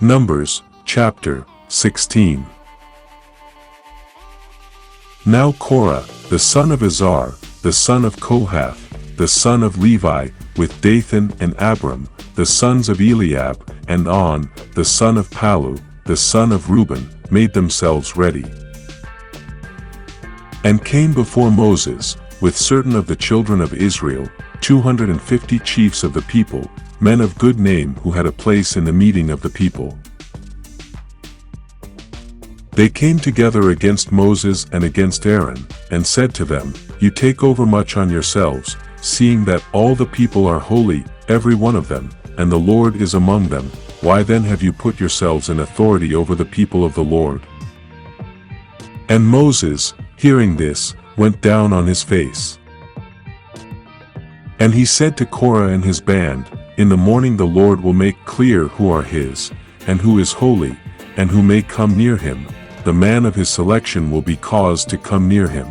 Numbers, chapter 16. Now Korah, the son of Izhar, the son of Kohath, the son of Levi, with Dathan and Abiram, the sons of Eliab, and On, the son of Palu, the son of Reuben, made themselves ready, and came before Moses, with certain of the children of Israel, 250 chiefs of the people, men of good name who had a place in the meeting of the people. They came together against Moses and against Aaron, and said to them, You take over much on yourselves, seeing that all the people are holy, every one of them, and the Lord is among them. Why then have you put yourselves in authority over the people of the Lord? And Moses, hearing this, went down on his face. And he said to Korah and his band, In the morning the Lord will make clear who are his, and who is holy, and who may come near him. The man of his selection will be caused to come near him.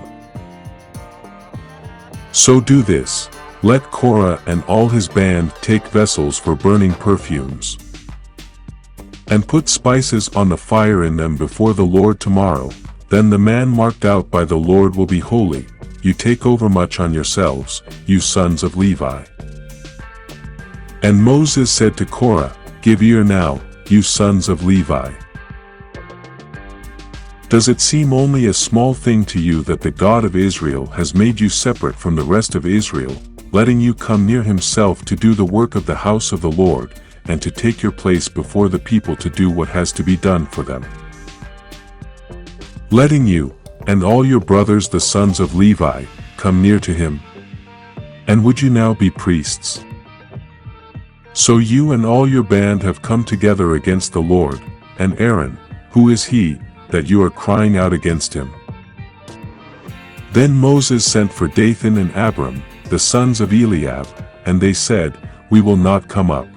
So do this, let Korah and all his band take vessels for burning perfumes, and put spices on the fire in them before the Lord tomorrow. Then the man marked out by the Lord will be holy. You take over much on yourselves, you sons of Levi. And Moses said to Korah, Give ear now, you sons of Levi. Does it seem only a small thing to you that the God of Israel has made you separate from the rest of Israel, letting you come near himself to do the work of the house of the Lord, and to take your place before the people to do what has to be done for them? Letting you, and all your brothers the sons of Levi, come near to him? And would you now be priests? So you and all your band have come together against the Lord, and Aaron, who is he, that you are crying out against him? Then Moses sent for Dathan and Abiram, the sons of Eliab, and they said, We will not come up.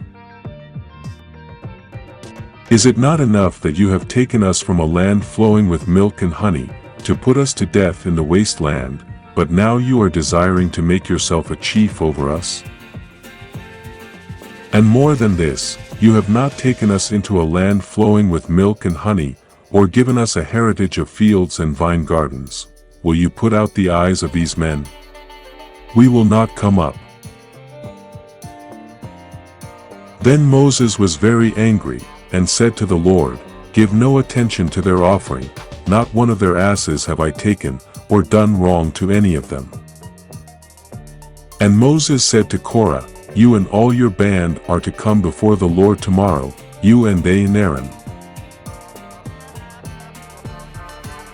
Is it not enough that you have taken us from a land flowing with milk and honey, to put us to death in the waste land, but now you are desiring to make yourself a chief over us? And more than this, you have not taken us into a land flowing with milk and honey, or given us a heritage of fields and vine gardens. Will you put out the eyes of these men? We will not come up. Then Moses was very angry, and said to the Lord, Give no attention to their offering, not one of their asses have I taken, or done wrong to any of them. And Moses said to Korah, You and all your band are to come before the Lord tomorrow, you and they and Aaron.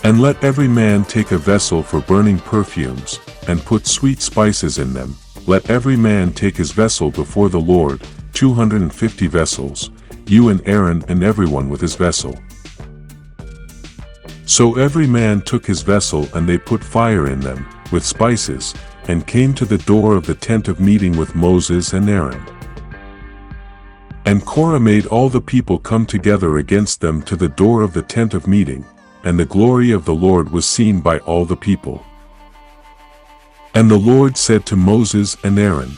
And let every man take a vessel for burning perfumes, and put sweet spices in them. Let every man take his vessel before the Lord, 250 vessels, you and Aaron and everyone with his vessel. So every man took his vessel, and they put fire in them, with spices, and came to the door of the tent of meeting with Moses and Aaron. And Korah made all the people come together against them to the door of the tent of meeting, and the glory of the Lord was seen by all the people. And the Lord said to Moses and Aaron,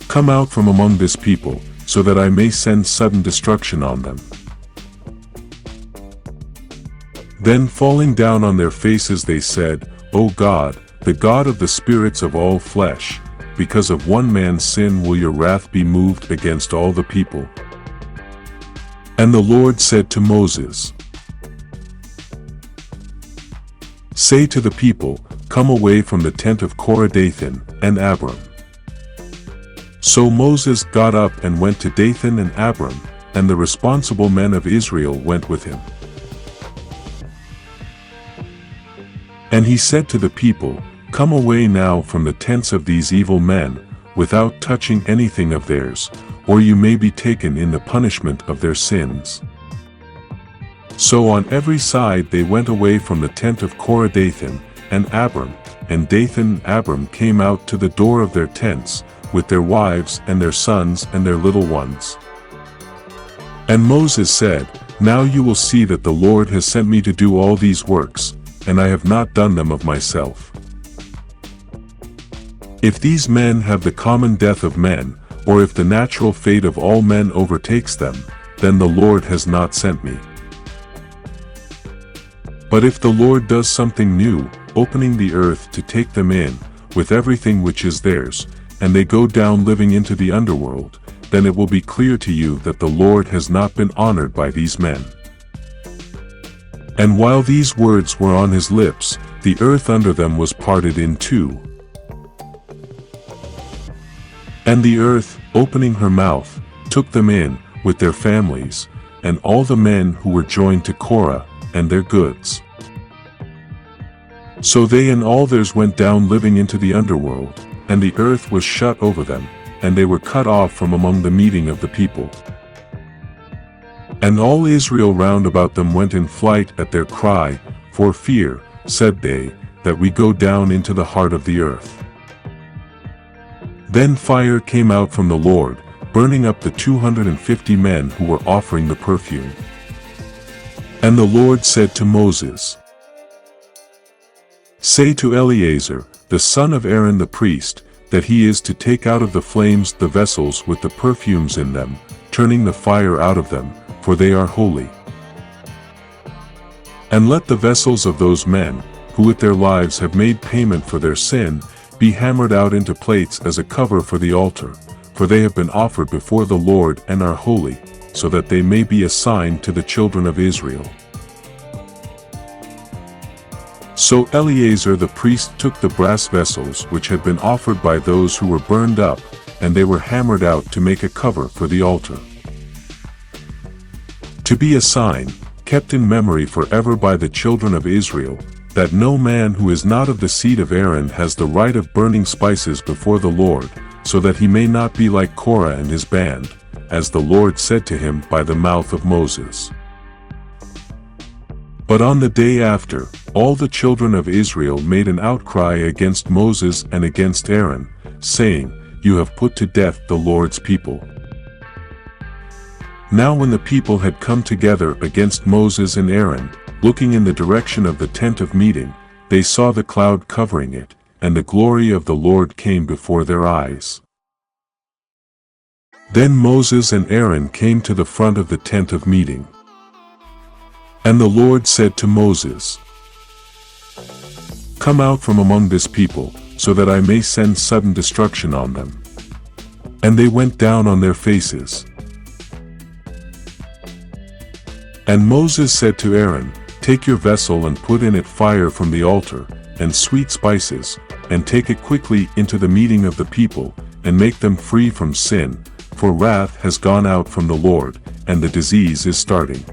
Come out from among this people, so that I may send sudden destruction on them. Then falling down on their faces they said, O God, the God of the spirits of all flesh, because of one man's sin will your wrath be moved against all the people? And the Lord said to Moses, Say to the people, Come away from the tent of Korah, Dathan, and Abiram. So Moses got up and went to Dathan and Abiram, and the responsible men of Israel went with him. And he said to the people, Come away now from the tents of these evil men, without touching anything of theirs, or you may be taken in the punishment of their sins. So on every side they went away from the tent of Korah, Dathan, and Abiram, and Dathan and Abiram came out to the door of their tents, with their wives and their sons and their little ones. And Moses said, Now you will see that the Lord has sent me to do all these works, and I have not done them of myself. If these men have the common death of men, or if the natural fate of all men overtakes them, then the Lord has not sent me. But if the Lord does something new, opening the earth to take them in, with everything which is theirs, and they go down living into the underworld, then it will be clear to you that the Lord has not been honored by these men. And while these words were on his lips, the earth under them was parted in two. And the earth, opening her mouth, took them in, with their families, and all the men who were joined to Korah, and their goods. So they and all theirs went down living into the underworld, and the earth was shut over them, and they were cut off from among the meeting of the people. And all Israel round about them went in flight at their cry, for fear, said they, that we go down into the heart of the earth. Then fire came out from the Lord, burning up the 250 men who were offering the perfume. And the Lord said to Moses, "Say to Eleazar, the son of Aaron the priest, that he is to take out of the flames the vessels with the perfumes in them, turning the fire out of them, for they are holy. And let the vessels of those men, who with their lives have made payment for their sin, be hammered out into plates as a cover for the altar, for they have been offered before the Lord and are holy, so that they may be a sign to the children of Israel." So Eleazar the priest took the brass vessels which had been offered by those who were burned up, and they were hammered out to make a cover for the altar, to be a sign, kept in memory forever by the children of Israel, that no man who is not of the seed of Aaron has the right of burning spices before the Lord, so that he may not be like Korah and his band, as the Lord said to him by the mouth of Moses. But on the day after, all the children of Israel made an outcry against Moses and against Aaron, saying, "You have put to death the Lord's people." Now when the people had come together against Moses and Aaron, looking in the direction of the tent of meeting, they saw the cloud covering it, and the glory of the Lord came before their eyes. Then Moses and Aaron came to the front of the tent of meeting. And the Lord said to Moses, "Come out from among this people, so that I may send sudden destruction on them." And they went down on their faces. And Moses said to Aaron, "Take your vessel and put in it fire from the altar, and sweet spices, and take it quickly into the meeting of the people, and make them free from sin, for wrath has gone out from the Lord, and the disease is starting."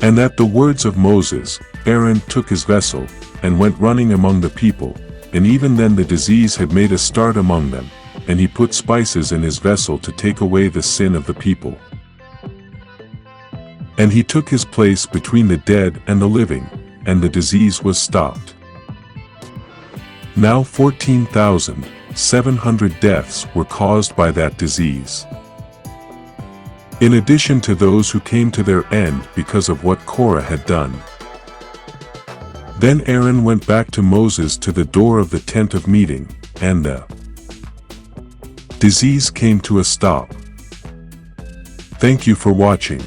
And at the words of Moses, Aaron took his vessel, and went running among the people, and even then the disease had made a start among them, and he put spices in his vessel to take away the sin of the people. And he took his place between the dead and the living, and the disease was stopped. Now 14,700 deaths were caused by that disease, in addition to those who came to their end because of what Korah had done. Then Aaron went back to Moses to the door of the tent of meeting, and the disease came to a stop. Thank you for watching.